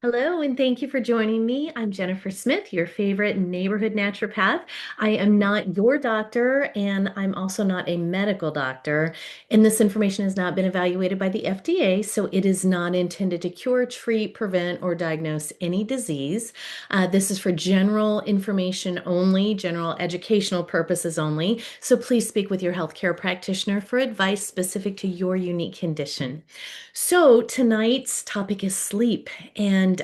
Hello, and thank you for joining me. I'm Jennifer Smith, your favorite neighborhood naturopath. I am not your doctor, and I'm also not a medical doctor. And this information has not been evaluated by the FDA, so it is not intended to cure, treat, prevent, or diagnose any disease. This is for general information only, general educational purposes only. So please speak with your healthcare practitioner for advice specific to your unique condition. So tonight's topic is sleep, and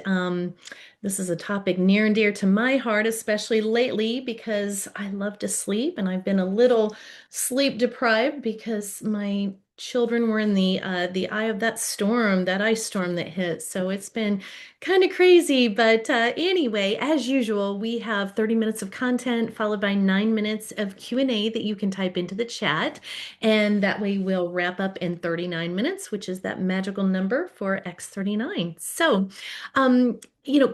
this is a topic near and dear to my heart, especially lately because I love to sleep, and I've been a little sleep deprived because my children were in the eye of that ice storm that hit. So it's been kind of crazy, but anyway, as usual, we have 30 minutes of content followed by 9 minutes of Q&A that you can type into the chat. And that way we'll wrap up in 39 minutes, which is that magical number for X39. So, um,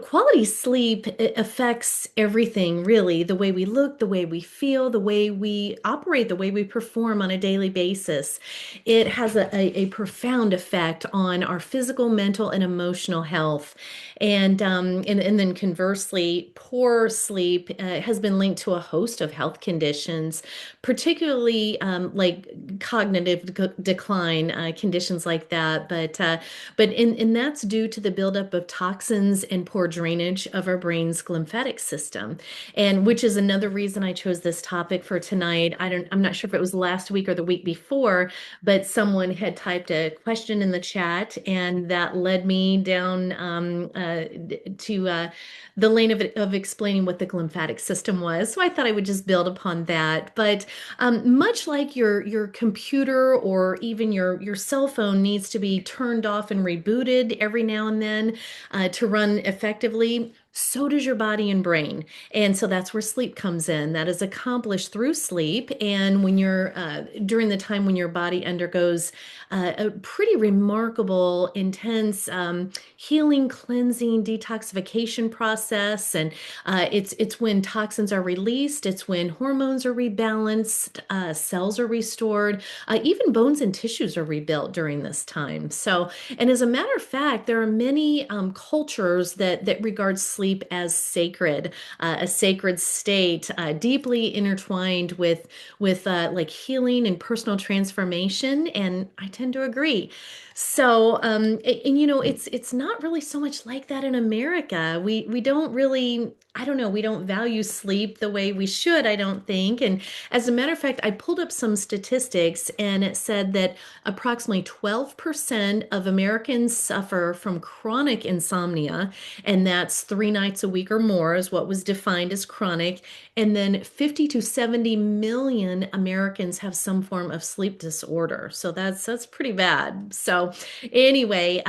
quality sleep affects everything, really, the way we look, the way we feel, the way we operate, the way we perform on a daily basis. It has a profound effect on our physical, mental, and emotional health. And then conversely, poor sleep has been linked to a host of health conditions, particularly like cognitive decline, conditions like that. But that's due to the buildup of toxins and poor drainage of our brain's lymphatic system, and which is another reason I chose this topic for tonight. I'm not sure if it was last week or the week before, but someone had typed a question in the chat, and that led me down to the lane of explaining what the lymphatic system was. So I thought I would just build upon that. But much like your computer or even your cell phone needs to be turned off and rebooted every now and then to run effectively, so does your body and brain. And so that's where sleep comes in. That is accomplished through sleep. And when you're during the time when your body undergoes a pretty remarkable, intense healing, cleansing, detoxification process, and it's when toxins are released, it's when hormones are rebalanced, cells are restored, even bones and tissues are rebuilt during this time. So, and as a matter of fact, there are many cultures that regard sleep as sacred, a sacred state, deeply intertwined with like healing and personal transformation. And I tend to agree. So, it's not really so much like that in America. We don't really, I don't know, we don't value sleep the way we should, I don't think. And as a matter of fact, I pulled up some statistics, and it said that approximately 12% of Americans suffer from chronic insomnia, and that's 3 nights a week or more is what was defined as chronic. And then 50 to 70 million Americans have some form of sleep disorder. So that's pretty bad. So anyway,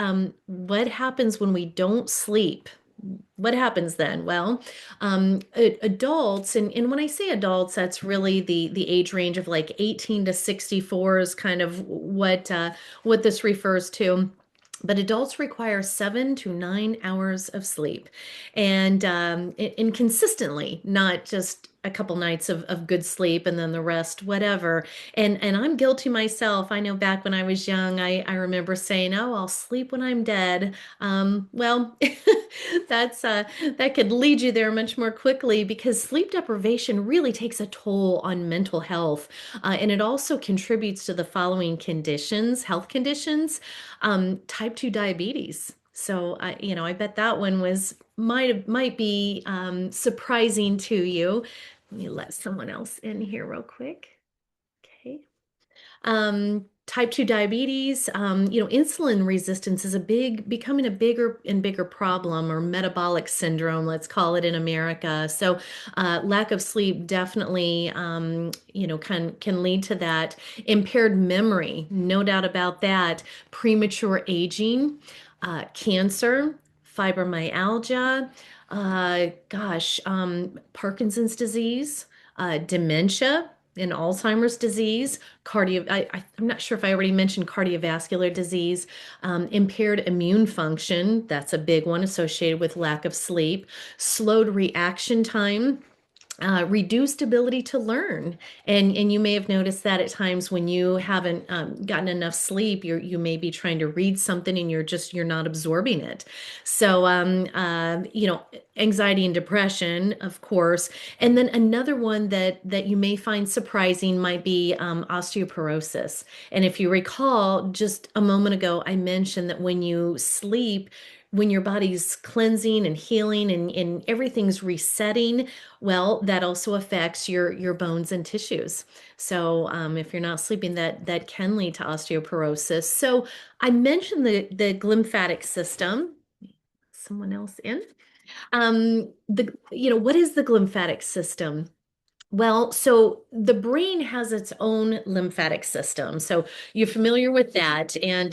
what happens when we don't sleep? What happens then? Well, adults, and when I say adults, that's really the age range of like 18 to 64 is kind of what this refers to. But adults require 7 to 9 hours of sleep, and consistently, not just a couple nights of good sleep and then the rest, whatever. And I'm guilty myself. I know back when I was young, I remember saying, "Oh, I'll sleep when I'm dead." Well, that could lead you there much more quickly because sleep deprivation really takes a toll on mental health, and it also contributes to the following conditions, health conditions, type 2 diabetes. So I bet that one was might be surprising to you. Let me let someone else in here real quick. Okay. Type 2 diabetes, insulin resistance is becoming a bigger and bigger problem, or metabolic syndrome, let's call it in America. So, lack of sleep definitely, can lead to that. Impaired memory, no doubt about that. Premature aging, cancer, fibromyalgia, Parkinson's disease, dementia, and Alzheimer's disease, I'm not sure if I already mentioned cardiovascular disease, impaired immune function, that's a big one associated with lack of sleep, slowed reaction time, reduced ability to learn. And you may have noticed that at times when you haven't gotten enough sleep, you may be trying to read something and you're not absorbing it. So anxiety and depression, of course. And then another one that you may find surprising might be osteoporosis. And if you recall, just a moment ago, I mentioned that when you sleep, when your body's cleansing and healing and everything's resetting, well, that also affects your bones and tissues. So if you're not sleeping, that can lead to osteoporosis. So I mentioned the glymphatic system. Someone else in. What is the glymphatic system? Well, so the brain has its own lymphatic system. So you're familiar with that. And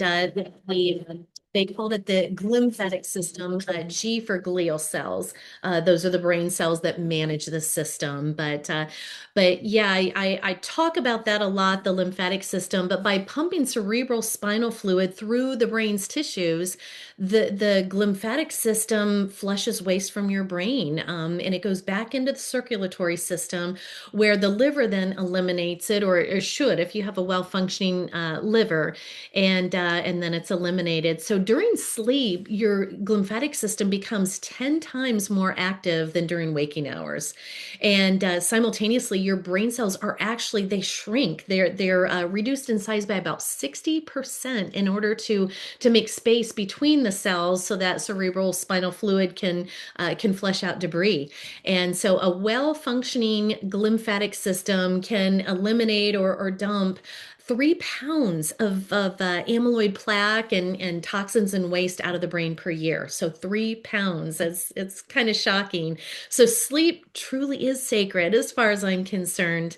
they called it the glymphatic system, G for glial cells. Those are the brain cells that manage the system. But yeah, I talk about that a lot, the lymphatic system. But by pumping cerebral spinal fluid through the brain's tissues, the glymphatic system flushes waste from your brain, and it goes back into the circulatory system where the liver then eliminates it, or should, if you have a well-functioning liver, and then it's eliminated. So during sleep, your glymphatic system becomes 10 times more active than during waking hours. And simultaneously, your brain cells are actually, they shrink. They're reduced in size by about 60% in order to make space between the cells so that cerebral spinal fluid can flush out debris. And so a well-functioning lymphatic system can eliminate or dump 3 pounds of amyloid plaque and toxins and waste out of the brain per year. So 3 pounds, it's kind of shocking. So sleep truly is sacred as far as I'm concerned.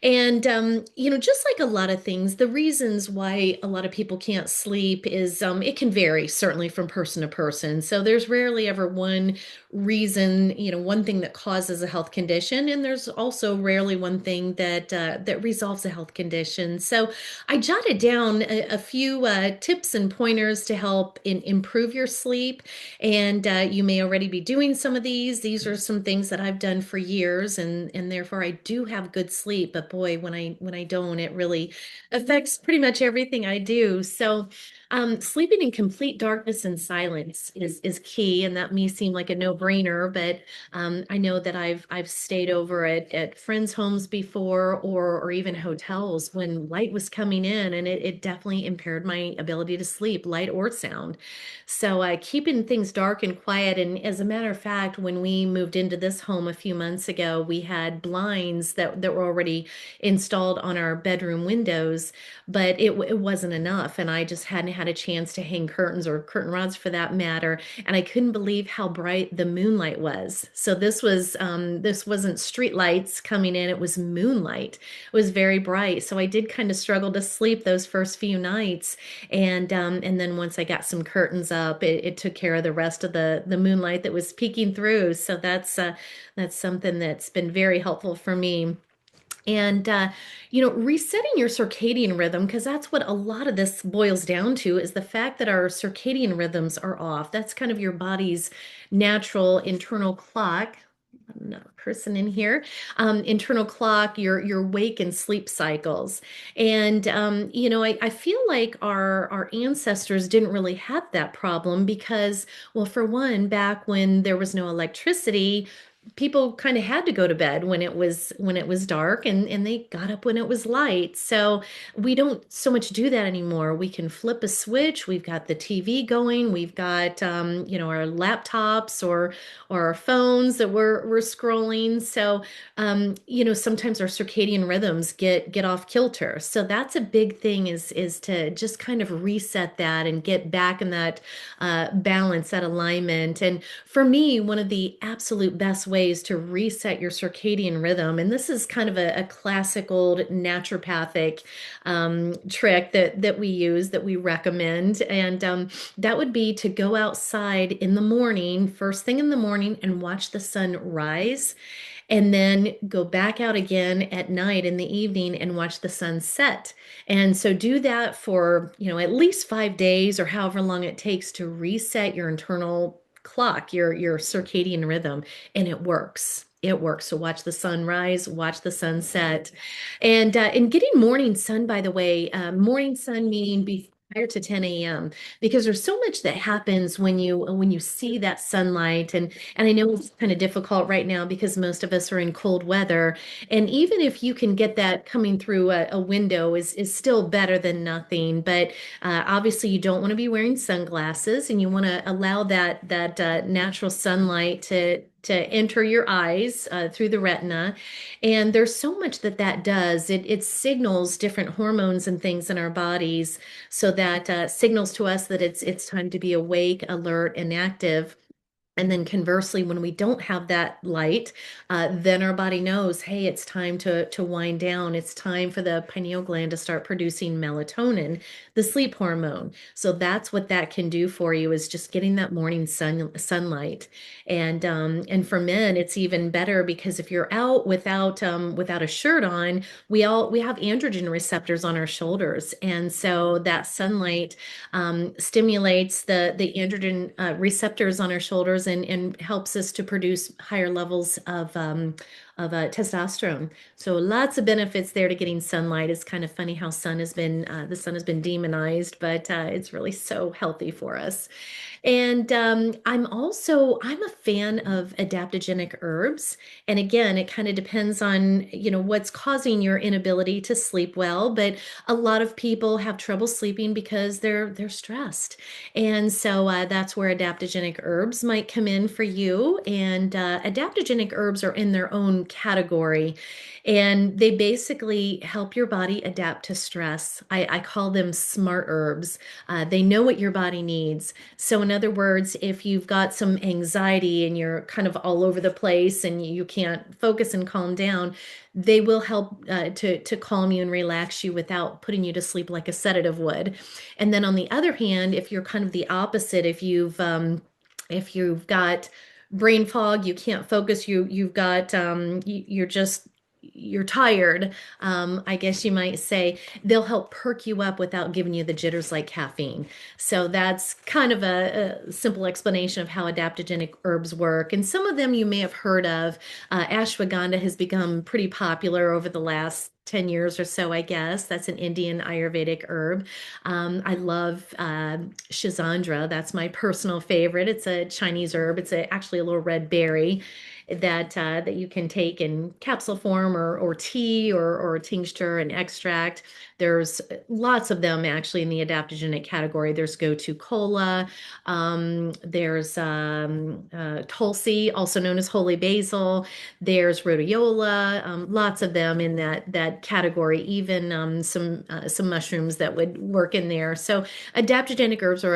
And, just like a lot of things, the reasons why a lot of people can't sleep is it can vary certainly from person to person. So there's rarely ever one reason, one thing that causes a health condition, and there's also rarely one thing that resolves a health condition. So I jotted down a few tips and pointers to help improve your sleep, and you may already be doing some of these. These are some things that I've done for years, and therefore I do have good sleep. But boy, when I don't, it really affects pretty much everything I do. So sleeping in complete darkness and silence is key, and that may seem like a no-brainer, but I know that I've stayed over at friends' homes before, or even hotels when light was coming in, and it definitely impaired my ability to sleep, light or sound. So keeping things dark and quiet. And as a matter of fact, when we moved into this home a few months ago, we had blinds that were already installed on our bedroom windows, but it wasn't enough. And I just hadn't had a chance to hang curtains or curtain rods for that matter. And I couldn't believe how bright the moonlight was. So this wasn't street lights coming in, it was moonlight. It was very bright. So I did kind of struggle to sleep those first few nights. And then once I got some curtains up, it took care of the rest of the moonlight that was peeking through. So that's something that's been very helpful for me. And, resetting your circadian rhythm, because that's what a lot of this boils down to, is the fact that our circadian rhythms are off. That's kind of your body's natural internal clock. Another person in here, internal clock, your wake and sleep cycles. And, I feel like our ancestors didn't really have that problem because, well, for one, back when there was no electricity, people kind of had to go to bed when it was dark, and they got up when it was light. So we don't so much do that anymore. We can flip a switch. We've got the TV going. We've got our laptops or our phones that we're scrolling. So sometimes our circadian rhythms get off kilter. So that's a big thing, is to just kind of reset that and get back in that balance, that alignment. And for me, one of the absolute best ways to reset your circadian rhythm, and this is kind of a classic old naturopathic trick that we use, that we recommend, and that would be to go outside in the morning, first thing in the morning, and watch the sun rise, and then go back out again at night in the evening and watch the sun set. And so do that for, at least 5 days or however long it takes to reset your internal clock, your circadian rhythm, and it works. It works. So watch the sunrise, watch the sunset, and getting morning sun. By the way, morning sun meaning prior to 10 a.m. because there's so much that happens when you see that sunlight, and I know it's kind of difficult right now because most of us are in cold weather, and even if you can get that coming through a window is still better than nothing. But obviously, you don't want to be wearing sunglasses, and you want to allow that natural sunlight to enter your eyes through the retina. And there's so much that does. It signals different hormones and things in our bodies, so that signals to us that it's time to be awake, alert, and active. And then conversely, when we don't have that light, then our body knows, hey, it's time to wind down. It's time for the pineal gland to start producing melatonin, the sleep hormone. So that's what that can do for you, is just getting that morning sunlight. And for men, it's even better because if you're out without a shirt on, we have androgen receptors on our shoulders, and so that sunlight stimulates the androgen receptors on our shoulders, and helps us to produce higher levels of testosterone. So lots of benefits there to getting sunlight. It's kind of funny how the sun has been demonized, but it's really so healthy for us. And I'm a fan of adaptogenic herbs. And again, it kind of depends on, what's causing your inability to sleep well. But a lot of people have trouble sleeping because they're stressed. And so that's where adaptogenic herbs might come in for you. And adaptogenic herbs are in their own category. And they basically help your body adapt to stress. I call them smart herbs. They know what your body needs. So, in other words, if you've got some anxiety and you're kind of all over the place and you can't focus and calm down, they will help to calm you and relax you without putting you to sleep like a sedative would. And then on the other hand, if you're kind of the opposite, if you've got brain fog, you can't focus, you've got you're tired, I guess you might say, they'll help perk you up without giving you the jitters like caffeine. So that's kind of a simple explanation of how adaptogenic herbs work. And some of them you may have heard of. Ashwagandha has become pretty popular over the last 10 years or so, I guess. That's an Indian Ayurvedic herb. I love Shizandra. That's my personal favorite. It's a Chinese herb. It's actually a little red berry that you can take in capsule form, or tea, or a tincture and extract. There's lots of them actually in the adaptogenic category. There's Gotu Kola. There's Tulsi, also known as holy basil. There's rhodiola. Lots of them in that category. Even some mushrooms that would work in there. So adaptogenic herbs are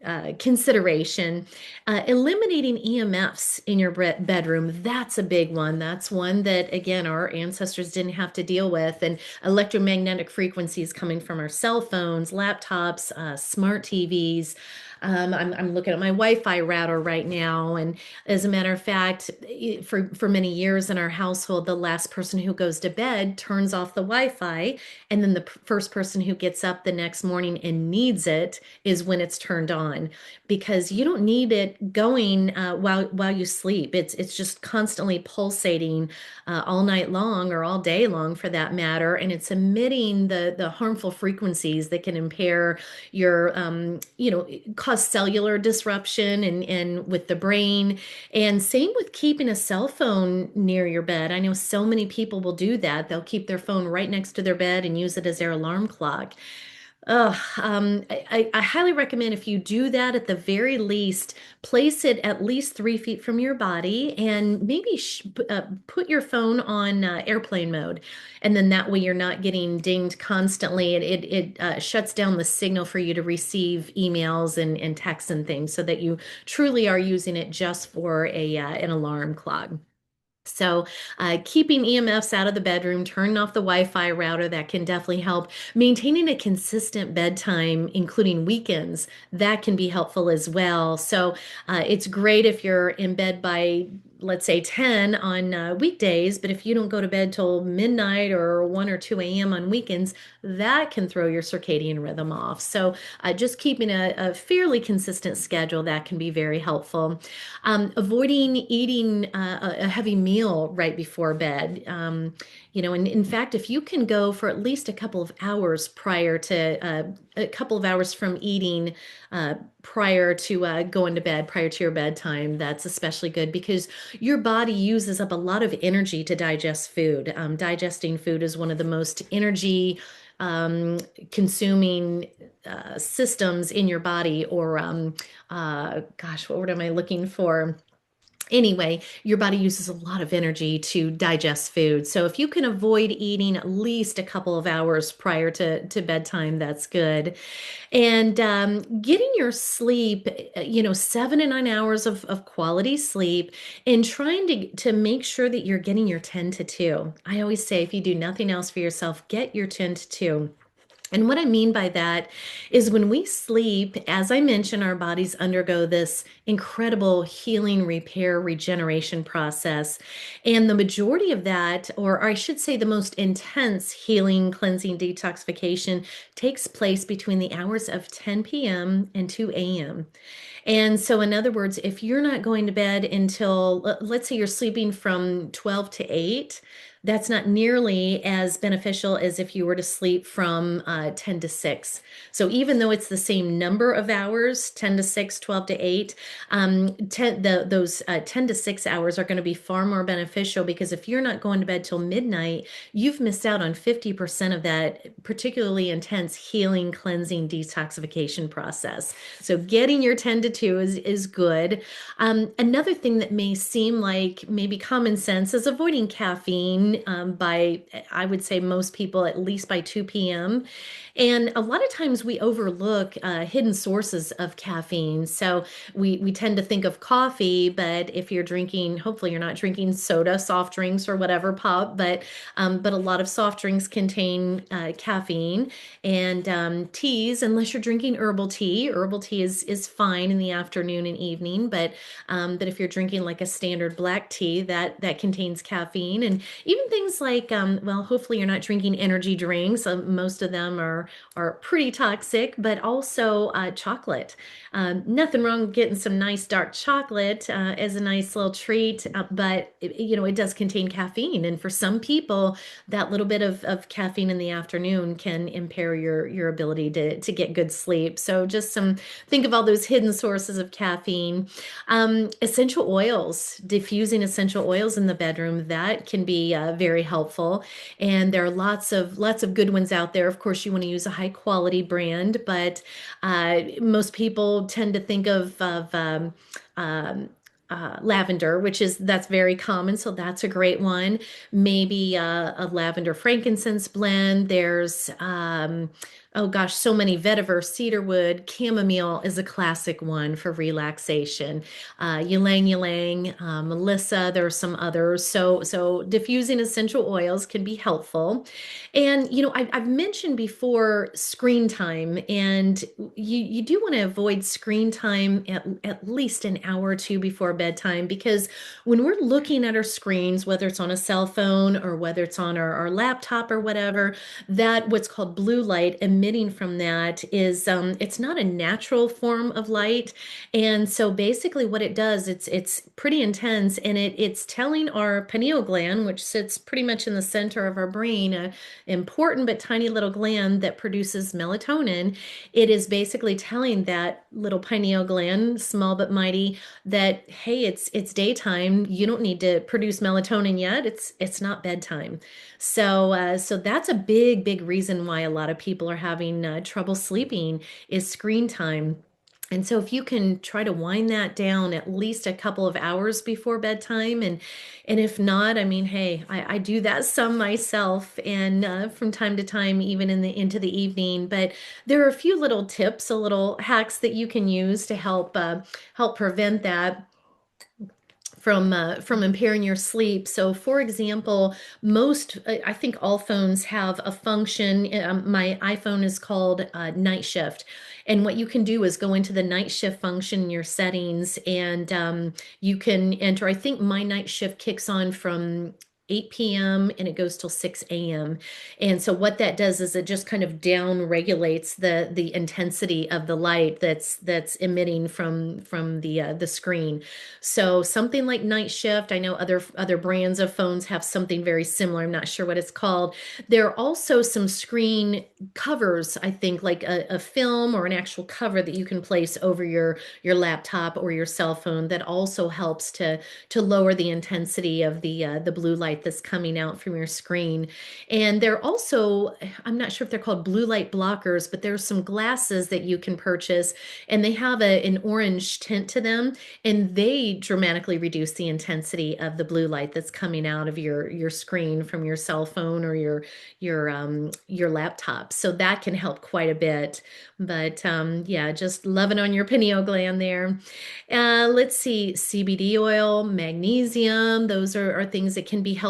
a consideration. Eliminating EMFs in your bedroom, that's a big one. That's one that, again, our ancestors didn't have to deal with. And electromagnetic frequencies coming from our cell phones, laptops, smart TVs. I'm looking at my Wi-Fi router right now, and as a matter of fact, for many years in our household, the last person who goes to bed turns off the Wi-Fi, and then the first person who gets up the next morning and needs it is when it's turned on, because you don't need it going while you sleep. It's just constantly pulsating all night long, or all day long for that matter, and it's emitting the harmful frequencies that can impair your cause cellular disruption and with the brain. And same with keeping a cell phone near your bed. I know so many people will do that. They'll keep their phone right next to their bed and use it as their alarm clock. I highly recommend, if you do that, at the very least, place it at least 3 feet from your body, and maybe put your phone on airplane mode. And then that way you're not getting dinged constantly. It shuts down the signal for you to receive emails and texts and things, so that you truly are using it just for an alarm clock. So, keeping EMFs out of the bedroom, turning off the Wi-Fi router, that can definitely help. Maintaining a consistent bedtime, including weekends, that can be helpful as well. So, it's great if you're in bed by let's say 10 on weekdays, but if you don't go to bed till midnight or 1 or 2 a.m. on weekends, that can throw your circadian rhythm off. So just keeping a fairly consistent schedule, that can be very helpful. Avoiding eating a heavy meal right before bed. And in fact, if you can go for at least a couple of hours prior to a couple of hours from eating prior to going to bed, prior to your bedtime, that's especially good because your body uses up a lot of energy to digest food. Digesting food is one of the most energy um, consuming systems in your body, or gosh, what word am I looking for? Anyway, your body uses a lot of energy to digest food. So if you can avoid eating at least a couple of hours prior to bedtime, that's good. And getting your sleep, 7 to 9 hours of quality sleep, and trying to make sure that you're getting your 10 to 2. I always say if you do nothing else for yourself, get your 10 to 2. And what I mean by that is when we sleep, as I mentioned, our bodies undergo this incredible healing, repair, regeneration process. And the majority of that, or I should say, the most intense healing, cleansing, detoxification takes place between the hours of 10 p.m. and 2 a.m. And so, in other words, if you're not going to bed until, let's say you're sleeping from 12 to 8, that's not nearly as beneficial as if you were to sleep from 10 to 6. So even though it's the same number of hours, 10 to 6, 12 to 8, 10, those 10 to 6 hours are going to be far more beneficial because if you're not going to bed till midnight, you've missed out on 50% of that particularly intense healing, cleansing, detoxification process. So getting your 10 to 2 is good. Another thing that may seem like maybe common sense is avoiding caffeine by, I would say, most people at least by 2 p.m. And a lot of times we overlook hidden sources of caffeine. So we tend to think of coffee, but if you're drinking, hopefully you're not drinking soda, soft drinks, or whatever pop, but a lot of soft drinks contain caffeine, and teas, unless you're drinking herbal tea. Herbal tea is fine in the afternoon and evening, but if you're drinking like a standard black tea, that contains caffeine, and even things like well, hopefully you're not drinking energy drinks. Most of them are pretty toxic, but also chocolate. Nothing wrong with getting some nice dark chocolate as a nice little treat, but it does contain caffeine, and for some people, that little bit of caffeine in the afternoon can impair your ability to get good sleep. So just think of all those hidden sources of caffeine. Essential oils, diffusing essential oils in the bedroom, that can be very helpful. And there are lots of good ones out there. Of course, you want to use a high quality brand, but most people tend to think of um, lavender, that's very common, so that's a great one. Maybe a lavender frankincense blend. There's oh gosh, so many vetiver, cedarwood, chamomile is a classic one for relaxation. Ylang ylang, Melissa. There are some others. So diffusing essential oils can be helpful. And I've mentioned before screen time, and you do want to avoid screen time at least an hour or two before bedtime, because when we're looking at our screens, whether it's on a cell phone or whether it's on our laptop or whatever, that what's called blue light emitting from that is it's not a natural form of light. And so basically what it does, it's pretty intense, and it's telling our pineal gland, which sits pretty much in the center of our brain, a important but tiny little gland that produces melatonin. It is basically telling that little pineal gland, small but mighty, that hey, it's daytime. You don't need to produce melatonin yet. It's not bedtime. So that's a big reason why a lot of people are having trouble sleeping is screen time. And so if you can try to wind that down at least a couple of hours before bedtime, and if not, I mean, hey, I do that some myself, and from time to time, even into the evening. But there are a few little tips, a little hacks that you can use to help prevent that. from impairing your sleep. So, for example, I think all phones have a function. My iPhone is called Night Shift, and what you can do is go into the night shift function in your settings, and you can enter. I think my night shift kicks on from 8 p.m. and it goes till 6 a.m. And so what that does is it just kind of down regulates the intensity of the light that's emitting from the screen. So something like Night Shift, I know other brands of phones have something very similar. I'm not sure what it's called. There are also some screen covers, I think, like a film or an actual cover that you can place over your laptop or your cell phone that also helps to lower the intensity of the blue light that's coming out from your screen. And they're also, I'm not sure if they're called blue light blockers, but there's some glasses that you can purchase, and they have an orange tint to them, and they dramatically reduce the intensity of the blue light that's coming out of your screen from your cell phone or your laptop. So that can help quite a bit. But yeah, just loving on your pineal gland there. Let's see, CBD oil, magnesium, those are things that can be helpful.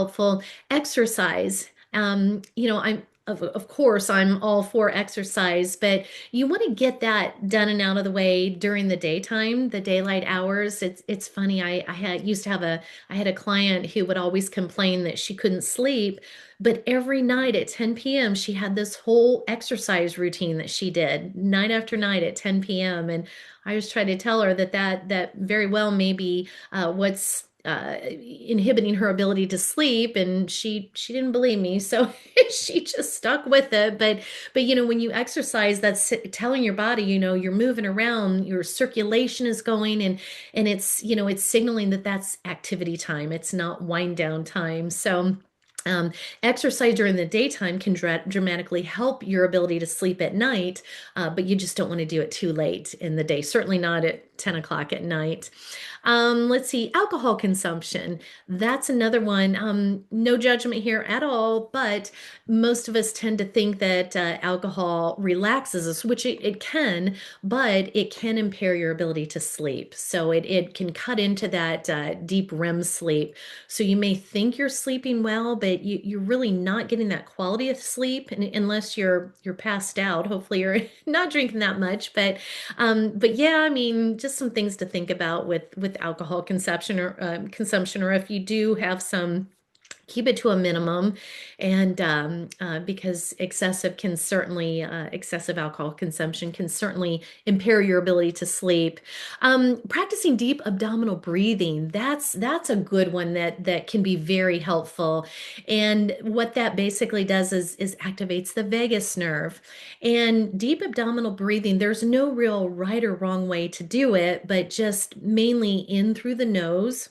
Exercise. Of course, I'm all for exercise, but you want to get that done and out of the way during the daytime, the daylight hours. It's funny. I had a client who would always complain that she couldn't sleep, but every night at 10 p.m. she had this whole exercise routine that she did night after night at 10 p.m. And I was trying to tell her that very well may be what's inhibiting her ability to sleep, and she didn't believe me, so she just stuck with it. But when you exercise, that's telling your body, you're moving around, your circulation is going, and it's signaling that that's activity time. It's not wind down time. So um, exercise during the daytime can dramatically help your ability to sleep at night, but you just don't want to do it too late in the day, certainly not at 10 o'clock at night. Let's see, alcohol consumption. That's another one. No judgment here at all, but most of us tend to think that alcohol relaxes us, which it can, but it can impair your ability to sleep. So it can cut into that deep REM sleep. So you may think you're sleeping well, but you're really not getting that quality of sleep unless you're passed out. Hopefully you're not drinking that much, but yeah, I mean, just some things to think about with alcohol consumption, or if you do have some, keep it to a minimum. And because excessive alcohol consumption can certainly impair your ability to sleep. Practicing deep abdominal breathing, that's a good one that can be very helpful. And what that basically does is activates the vagus nerve. And deep abdominal breathing, there's no real right or wrong way to do it, but just mainly in through the nose.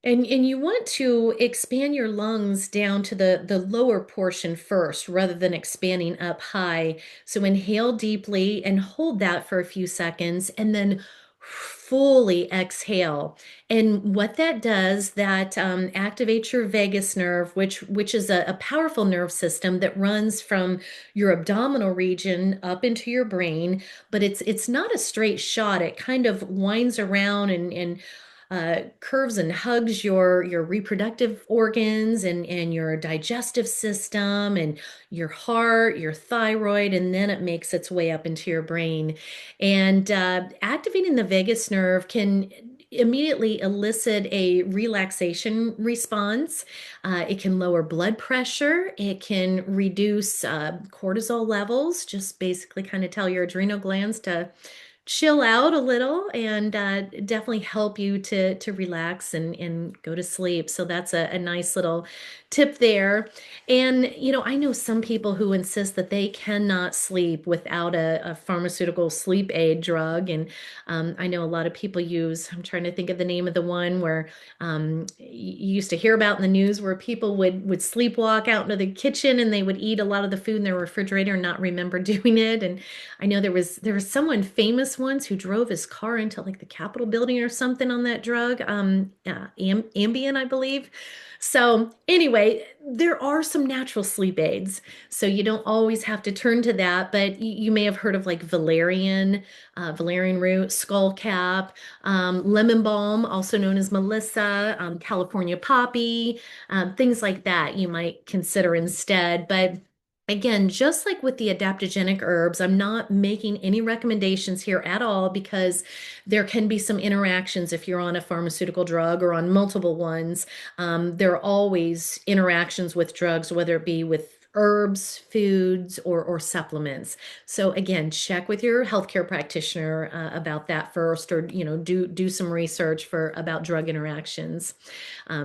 And you want to expand your lungs down to the lower portion first rather than expanding up high. So inhale deeply and hold that for a few seconds and then fully exhale. And what that does, that activates your vagus nerve, which is a powerful nerve system that runs from your abdominal region up into your brain, but it's not a straight shot. It kind of winds around and curves and hugs your reproductive organs and your digestive system and your heart, your thyroid, and then it makes its way up into your brain. And activating the vagus nerve can immediately elicit a relaxation response. It can lower blood pressure. It can reduce cortisol levels, just basically kind of tell your adrenal glands to chill out a little, and definitely help you to relax and go to sleep. So that's a nice little tip there. And I know some people who insist that they cannot sleep without a pharmaceutical sleep aid drug. And I know a lot of people use, I'm trying to think of the name of the one where you used to hear about in the news where people would sleepwalk out into the kitchen and they would eat a lot of the food in their refrigerator and not remember doing it. And I know there was someone famous once who drove his car into like the Capitol building or something on that drug, Ambien, I believe. So anyway, there are some natural sleep aids. So you don't always have to turn to that, but you may have heard of like valerian root, skullcap, lemon balm, also known as Melissa, California poppy, things like that you might consider instead. But again, just like with the adaptogenic herbs, I'm not making any recommendations here at all because there can be some interactions if you're on a pharmaceutical drug or on multiple ones. There are always interactions with drugs, whether it be with herbs, foods, or supplements. So again, check with your healthcare practitioner about that first, or do some research for about drug interactions.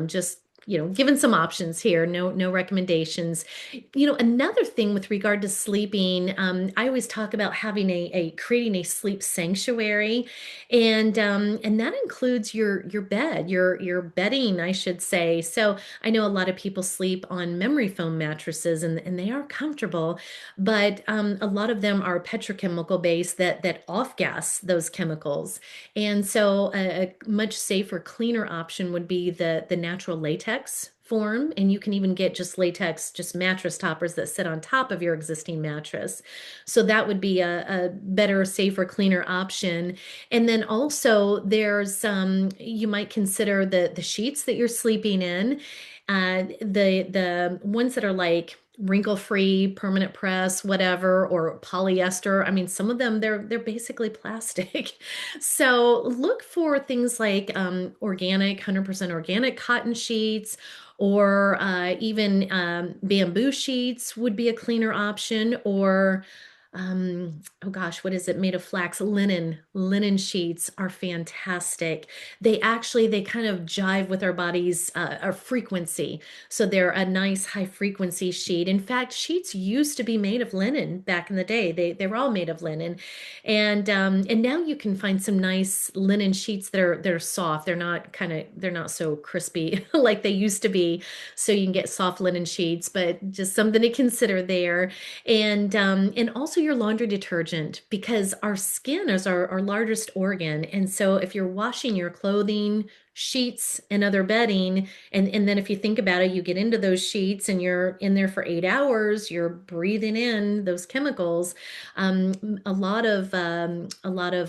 Just given some options here, no recommendations. Another thing with regard to sleeping, I always talk about having a creating a sleep sanctuary, and that includes your bed, your bedding, I should say. So I know a lot of people sleep on memory foam mattresses, and they are comfortable, but a lot of them are petrochemical based that off gas those chemicals. And so a much safer, cleaner option would be the natural latex form. And you can even get just latex, just mattress toppers that sit on top of your existing mattress. So that would be a better, safer, cleaner option. And then also there's you might consider the sheets that you're sleeping in. The ones that are like wrinkle-free, permanent press, whatever, or polyester. I mean, some of them they're basically plastic. So look for things like organic, 100% organic cotton sheets, or even bamboo sheets would be a cleaner option, or oh gosh, what is it? Made of flax, linen. Linen sheets are fantastic. They kind of jive with our body's our frequency. So they're a nice high frequency sheet. In fact, sheets used to be made of linen back in the day. They were all made of linen. And now you can find some nice linen sheets that are soft. They're not so crispy like they used to be. So you can get soft linen sheets, but just something to consider there. And also your laundry detergent, because our skin is our largest organ. And so if you're washing your clothing, sheets, and other bedding, and then if you think about it, you get into those sheets and you're in there for 8 hours, you're breathing in those chemicals. A lot of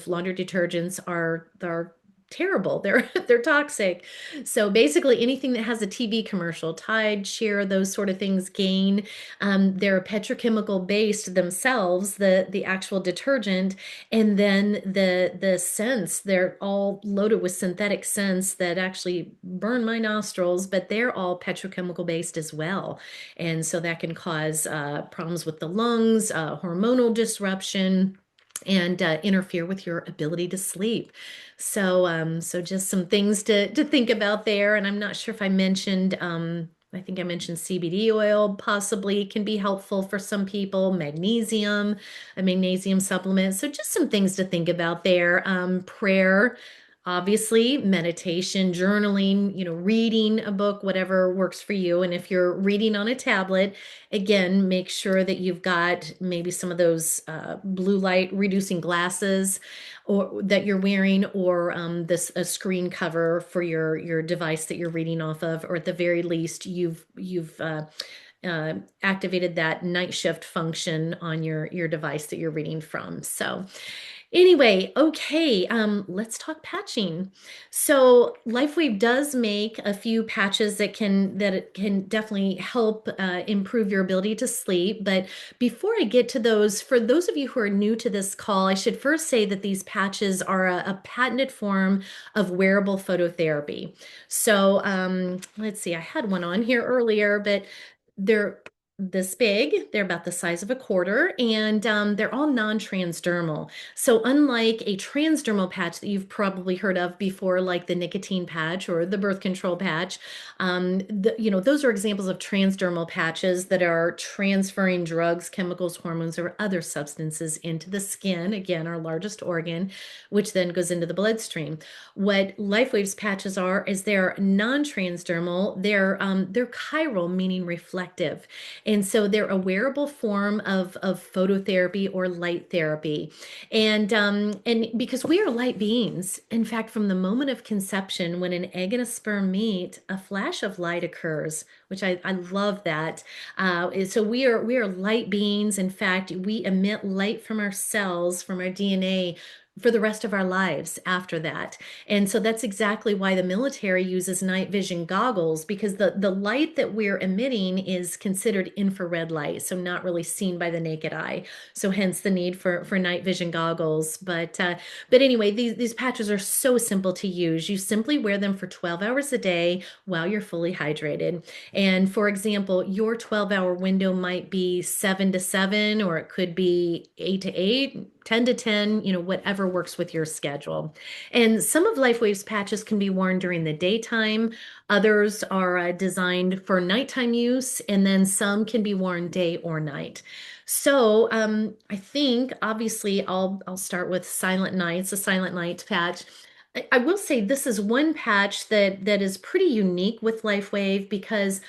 laundry detergents are terrible. They're toxic. So basically anything that has a TV commercial, Tide, Sheer, those sort of things, Gain, they're petrochemical based themselves, the actual detergent, and then the scents, they're all loaded with synthetic scents that actually burn my nostrils, but they're all petrochemical based as well. And so that can cause problems with the lungs, hormonal disruption, and interfere with your ability to sleep. So just some things to think about there. And I'm not sure if I mentioned, I think I mentioned CBD oil possibly can be helpful for some people, magnesium, a magnesium supplement. So just some things to think about there. Prayer, obviously, meditation, journaling, reading a book, whatever works for you. And if you're reading on a tablet, again, make sure that you've got maybe some of those blue light reducing glasses or that you're wearing, or this a screen cover for your device that you're reading off of, or at the very least, you've activated that night shift function on your device that you're reading from. So anyway, okay, let's talk patching. So LifeWave does make a few patches that it can definitely help improve your ability to sleep. But before I get to those, for those of you who are new to this call, I should first say that these patches are a patented form of wearable phototherapy. So let's see, I had one on here earlier, but they're this big. They're about the size of a quarter, and they're all non-transdermal. So unlike a transdermal patch that you've probably heard of before, like the nicotine patch or the birth control patch, those are examples of transdermal patches that are transferring drugs, chemicals, hormones, or other substances into the skin, again, our largest organ, which then goes into the bloodstream. What LifeWave's patches are is they're non-transdermal. They're chiral, meaning reflective. And so they're a wearable form of phototherapy or light therapy. And because we are light beings, in fact, from the moment of conception, when an egg and a sperm meet, a flash of light occurs, which I love that. So we are light beings. In fact, we emit light from our cells, from our DNA, for the rest of our lives after that. And so that's exactly why the military uses night vision goggles, because the light that we're emitting is considered infrared light, so not really seen by the naked eye. So hence the need for night vision goggles. But anyway, these patches are so simple to use. You simply wear them for 12 hours a day while you're fully hydrated. And for example, your 12-hour window might be 7 to 7, or it could be 8 to 8, 10 to 10, whatever works with your schedule. And some of LifeWave's patches can be worn during the daytime. Others are designed for nighttime use, and then some can be worn day or night. So I think obviously I'll start with Silent Nights, a Silent Night patch. I will say this is one patch that is pretty unique with LifeWave because,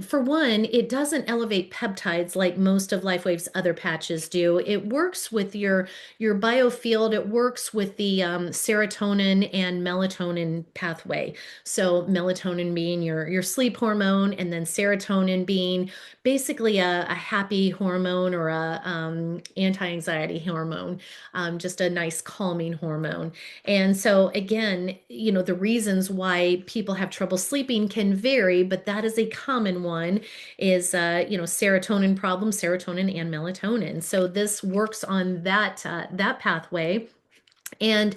for one, it doesn't elevate peptides like most of LifeWave's other patches do. It works with your biofield. It works with the serotonin and melatonin pathway. So melatonin being your sleep hormone, and then serotonin being basically a happy hormone or a anti-anxiety hormone, just a nice calming hormone. And so, again, the reasons why people have trouble sleeping can vary, but that is a common one is, serotonin problems, serotonin and melatonin. So this works on that pathway. And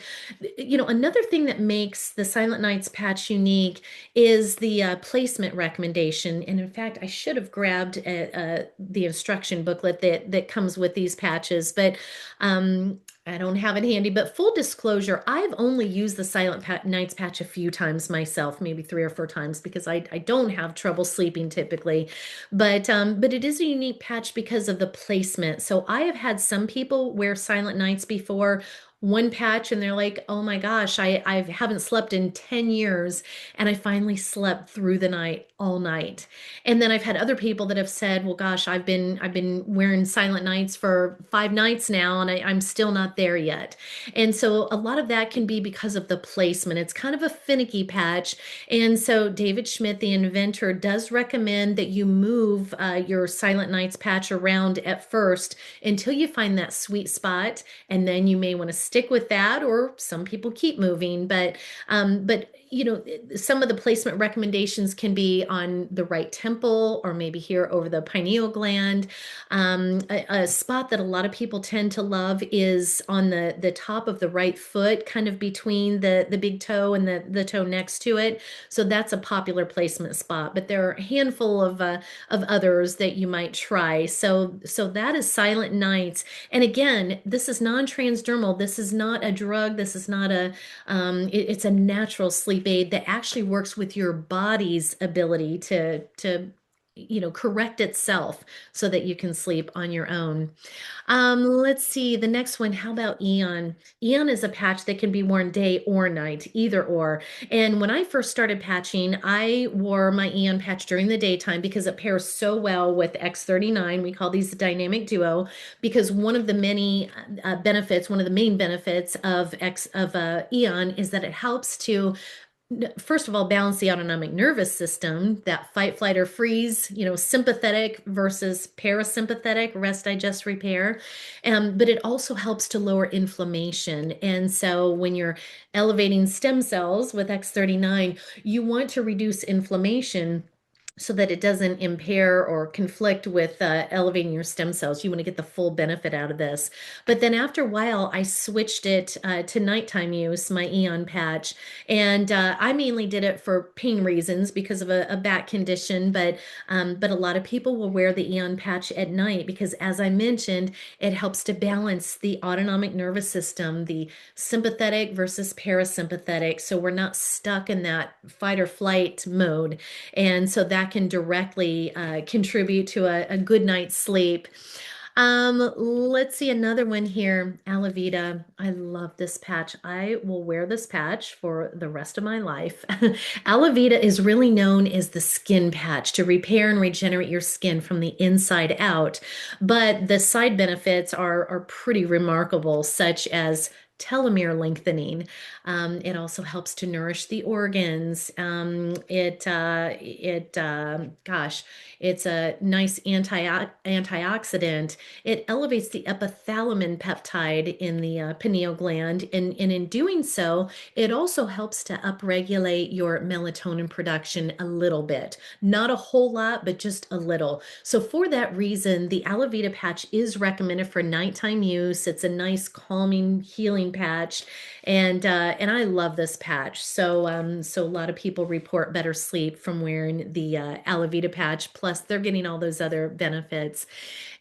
another thing that makes the Silent Nights patch unique is the placement recommendation. And in fact, I should have grabbed the instruction booklet that comes with these patches, but I don't have it handy. But full disclosure, I've only used the Nights patch a few times myself, maybe 3 or 4 times, because I don't have trouble sleeping typically. But it is a unique patch because of the placement. So I have had some people wear Silent Nights before one patch and they're like, oh my gosh, I haven't slept in 10 years and I finally slept through the night all night. And then I've had other people that have said, well, gosh, I've been wearing Silent Nights for 5 nights now and I'm still not there yet. And so a lot of that can be because of the placement. It's kind of a finicky patch. And so David Schmidt, the inventor, does recommend that you move your Silent Nights patch around at first until you find that sweet spot, and then you may want to stick with that, or some people keep moving. But some of the placement recommendations can be on the right temple, or maybe here over the pineal gland. A spot that a lot of people tend to love is on the top of the right foot, kind of between the big toe and the toe next to it. So that's a popular placement spot, but there are a handful of others that you might try. So that is Silent Nights. And again, this is non-transdermal. This is not a drug. This is not it's a natural sleep aid that actually works with your body's ability to correct itself so that you can sleep on your own. Let's see the next one. How about Eon? Eon is a patch that can be worn day or night, either or. And when I first started patching, I wore my Eon patch during the daytime because it pairs so well with X39. We call these the dynamic duo because one of the many benefits, one of the main benefits of Eon is that it helps to, first of all, balance the autonomic nervous system, that fight, flight, or freeze, sympathetic versus parasympathetic, rest, digest, repair. But it also helps to lower inflammation. And so when you're elevating stem cells with X39, you want to reduce inflammation so that it doesn't impair or conflict with elevating your stem cells. You want to get the full benefit out of this. But then after a while, I switched it to nighttime use, my Eon patch. And I mainly did it for pain reasons because of a back condition. But a lot of people will wear the Eon patch at night because, as I mentioned, it helps to balance the autonomic nervous system, the sympathetic versus parasympathetic. So we're not stuck in that fight or flight mode. And so that can directly contribute to a good night's sleep. Let's see another one here. Alavita. I love this patch. I will wear this patch for the rest of my life. Alavita is really known as the skin patch to repair and regenerate your skin from the inside out. But the side benefits are pretty remarkable, such as telomere lengthening. It also helps to nourish the organs. Gosh, it's a nice antioxidant. It elevates the epithalamin peptide in the pineal gland, and in doing so, it also helps to upregulate your melatonin production a little bit. Not a whole lot, but just a little. So for that reason, the Alavita patch is recommended for nighttime use. It's a nice calming, healing patch, and I love this patch. So a lot of people report better sleep from wearing the Alavita patch. Plus, they're getting all those other benefits.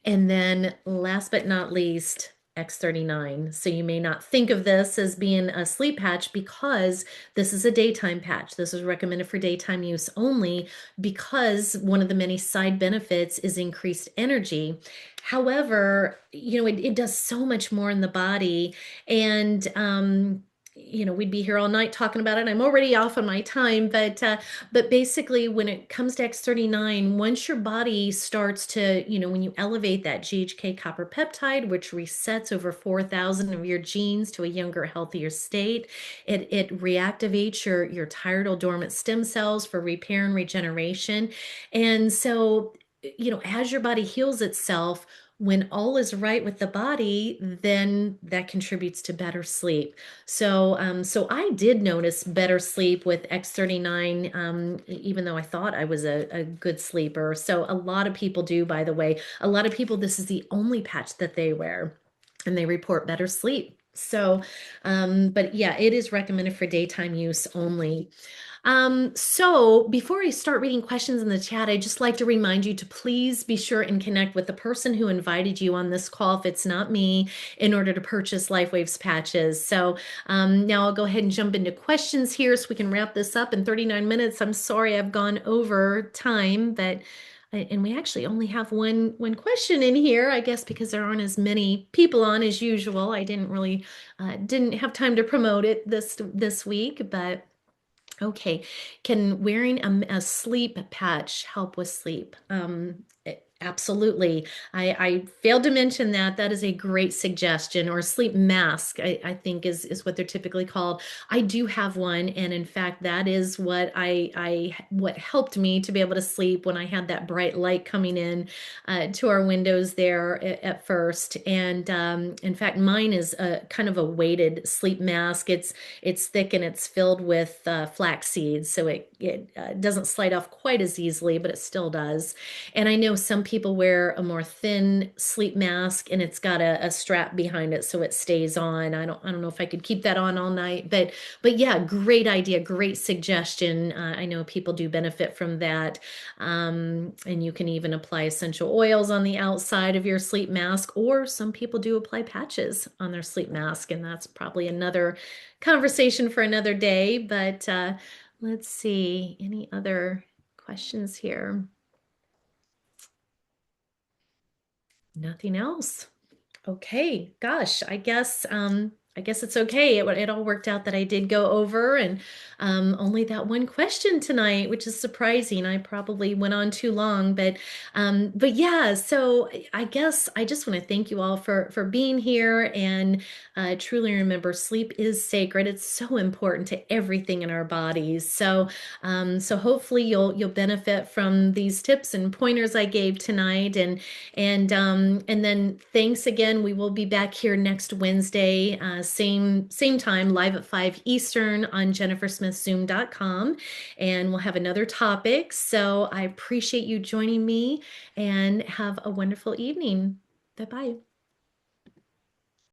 And then last but not least, X39. So you may not think of this as being a sleep patch because this is a daytime patch. This is recommended for daytime use only because one of the many side benefits is increased energy. However, it does so much more in the body. And we'd be here all night talking about it. I'm already off on my time, but basically, when it comes to X39, once your body starts to, when you elevate that GHK copper peptide, which resets over 4,000 of your genes to a younger, healthier state, it reactivates your tired or dormant stem cells for repair and regeneration. And so, as your body heals itself, when all is right with the body, then that contributes to better sleep. So I did notice better sleep with X39, even though I thought I was a good sleeper. So a lot of people do, by the way. A lot of people, this is the only patch that they wear, and they report better sleep. But yeah, it is recommended for daytime use only. So before I start reading questions in the chat, I'd just like to remind you to please be sure and connect with the person who invited you on this call, if it's not me, in order to purchase LifeWaves patches. So now I'll go ahead and jump into questions here so we can wrap this up in 39 minutes. I'm sorry I've gone over time, but and we actually only have one question in here, I guess, because there aren't as many people on as usual. I didn't have time to promote it this week, but. Okay, can wearing a sleep patch help with sleep? Absolutely. I failed to mention that. That is a great suggestion, or a sleep mask, I think is what they're typically called. I do have one, and in fact, that is what helped me to be able to sleep when I had that bright light coming in to our windows there at first. And in fact, mine is a kind of a weighted sleep mask. It's thick and it's filled with flax seeds, so it doesn't slide off quite as easily, but it still does. And I know some people wear a more thin sleep mask, and it's got a strap behind it so it stays on. I don't know if I could keep that on all night, but yeah, great idea, great suggestion. I know people do benefit from that. And you can even apply essential oils on the outside of your sleep mask, or some people do apply patches on their sleep mask, and that's probably another conversation for another day. But let's see, any other questions here? Nothing else. Okay, gosh, I guess it's okay. It all worked out that I did go over, and only that one question tonight, which is surprising. I probably went on too long, but yeah. So I guess I just want to thank you all for being here, and truly remember, sleep is sacred. It's so important to everything in our bodies. So hopefully you'll benefit from these tips and pointers I gave tonight, and then thanks again. We will be back here next Wednesday, same time, live at 5 Eastern on jennifersmithzoom.com, and we'll have another topic. So I appreciate you joining me, and have a wonderful evening. Bye-bye.